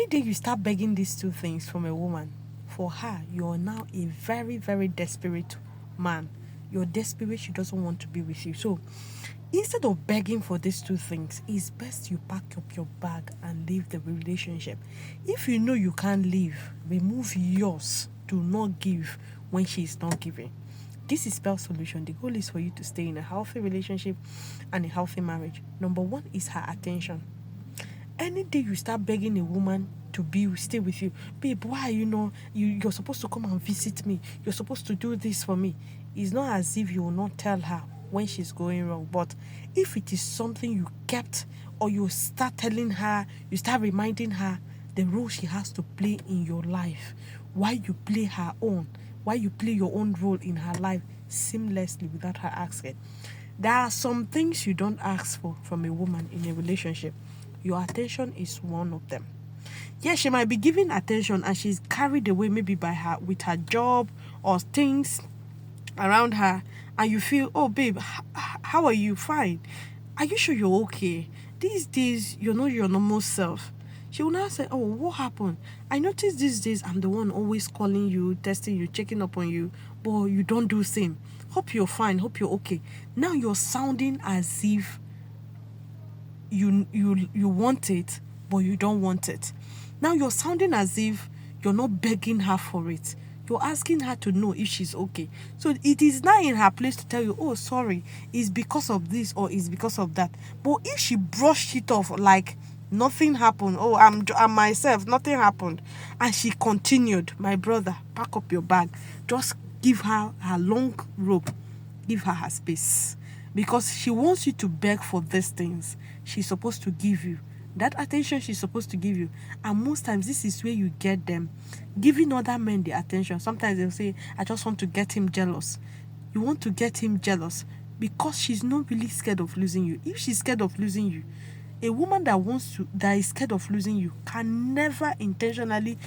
Any day you start begging these two things from a woman, for her, you're now a very, very desperate man. You're desperate, she doesn't want to be with you. So instead of begging for these two things, it's best you pack up your bag and leave the relationship. If you know you can't leave, remove yours. Do not give when she is not giving. This is spell solution. The goal is for you to stay in a healthy relationship and a healthy marriage. Number one is her attention. Any day you start begging a woman to stay with you, babe, why you're supposed to come and visit me, you're supposed to do this for me. It's not as if you will not tell her when she's going wrong. But if it is something you kept, or you start telling her, you start reminding her the role she has to play in your life, why you play her own, why you play your own role in her life seamlessly without her asking. There are some things you don't ask for from a woman in a relationship. Your attention is one of them. Yeah, she might be giving attention and she's carried away maybe with her job or things around her, and you feel, oh babe, how are you? Fine. Are you sure you're okay? These days you're not your normal self. She will now say, oh, what happened? I noticed these days I'm the one always calling you, testing you, checking up on you, but you don't do same. Hope you're fine, hope you're okay. Now you're sounding as if you want it, but you don't want it. Now you're sounding as if you're not begging her for it. You're asking her to know if she's okay. So it is not in her place to tell you, oh, sorry, it's because of this or it's because of that. But if she brushed it off like nothing happened, oh, I'm myself, nothing happened, and she continued, my brother, pack up your bag. Just give her her long rope. Give her her space. Because she wants you to beg for these things. She's supposed to give you that attention she's supposed to give you. And most times, this is where you get them giving other men the attention. Sometimes they'll say, I just want to get him jealous. You want to get him jealous because she's not really scared of losing you. If she's scared of losing you, a woman that is scared of losing you can never intentionally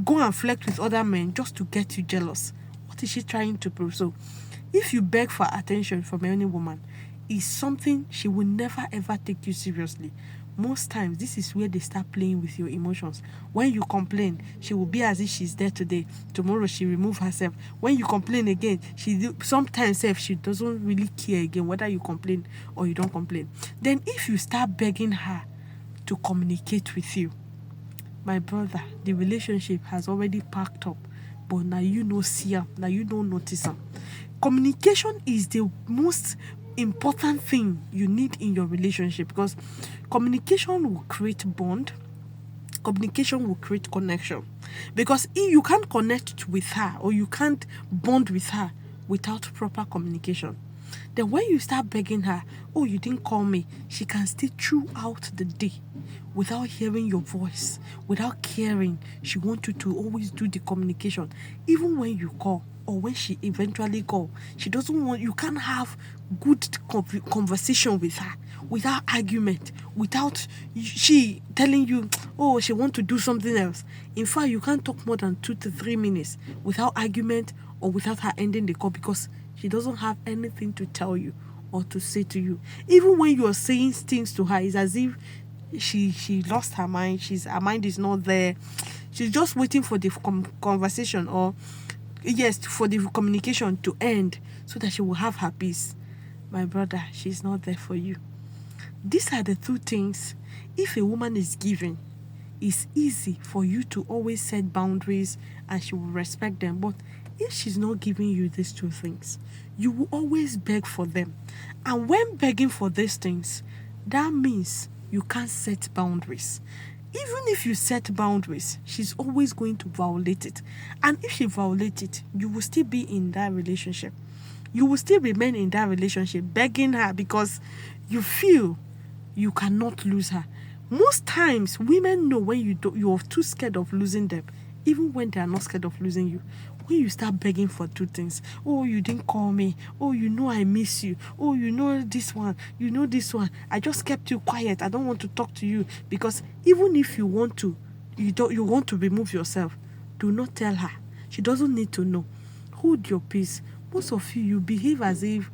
go and flirt with other men just to get you jealous. What is she trying to prove? So if you beg for attention from any woman, it's something she will never ever take you seriously. Most times, this is where they start playing with your emotions. When you complain, she will be as if she's there today. Tomorrow, she remove herself. When you complain again, sometimes she doesn't really care again whether you complain or you don't complain. Then if you start begging her to communicate with you, my brother, the relationship has already packed up. But now you know see her, now you don't notice her. Communication is the most important thing you need in your relationship, because communication will create bond, communication will create connection. Because if you can't connect with her or you can't bond with her without proper communication, then when you start begging her, oh, you didn't call me, she can stay throughout the day without hearing your voice, without caring. She wants you to always do the communication. Even when you call or when she eventually call, she doesn't want, you can't have good conversation with her without argument, without she telling you, oh, she want to do something else. In fact, you can't talk more than 2 to 3 minutes without argument or without her ending the call, because she doesn't have anything to tell you or to say to you. Even when you are saying things to her, it's as if she lost her mind. Her mind is not there. She's just waiting for the conversation, or yes, for the communication to end so that she will have her peace. My brother, she's not there for you. These are the 2 things. If a woman is giving, it's easy for you to always set boundaries and she will respect them. But if she's not giving you these 2 things, you will always beg for them. And when begging for these things, that means you can't set boundaries. Even if you set boundaries, she's always going to violate it. And if she violates it, you will still be in that relationship. You will still remain in that relationship begging her because you feel you cannot lose her. Most times, women know when you're too scared of losing them, even when they are not scared of losing you. When you start begging for 2 things, oh, you didn't call me, oh, you know I miss you, oh, you know this one, I just kept you quiet, I don't want to talk to you. Because even if you want to remove yourself, do not tell her. She doesn't need to know. Hold your peace. Most of you behave as if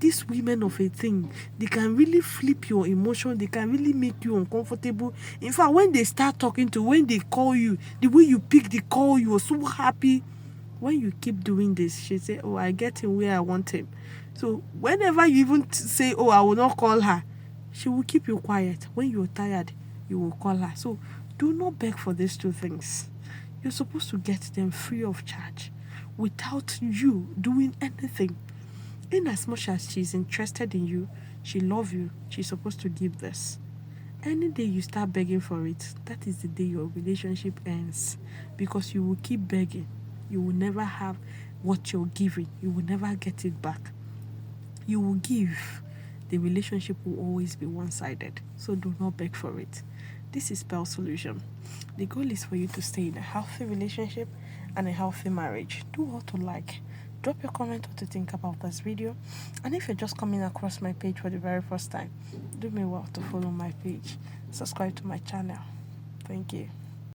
these women of a thing, they can really flip your emotion. They can really make you uncomfortable. In fact, when they start talking to, when they call you, the way you pick the call, you are so happy. When you keep doing this, she say, oh, I get him where I want him. So whenever you even say, oh, I will not call her, she will keep you quiet. When you're tired, you will call her. So do not beg for these two things. You're supposed to get them free of charge without you doing anything. In as much as she's interested in you, she loves you, she's supposed to give this. Any day you start begging for it, that is the day your relationship ends. Because you will keep begging. You will never have what you're giving. You will never get it back. You will give. The relationship will always be one-sided. So do not beg for it. This is Pearl Solution. The goal is for you to stay in a healthy relationship and a healthy marriage. Do what you like. Drop your comment what you think about this video. And if you're just coming across my page for the very first time, do me well to follow my page. Subscribe to my channel. Thank you.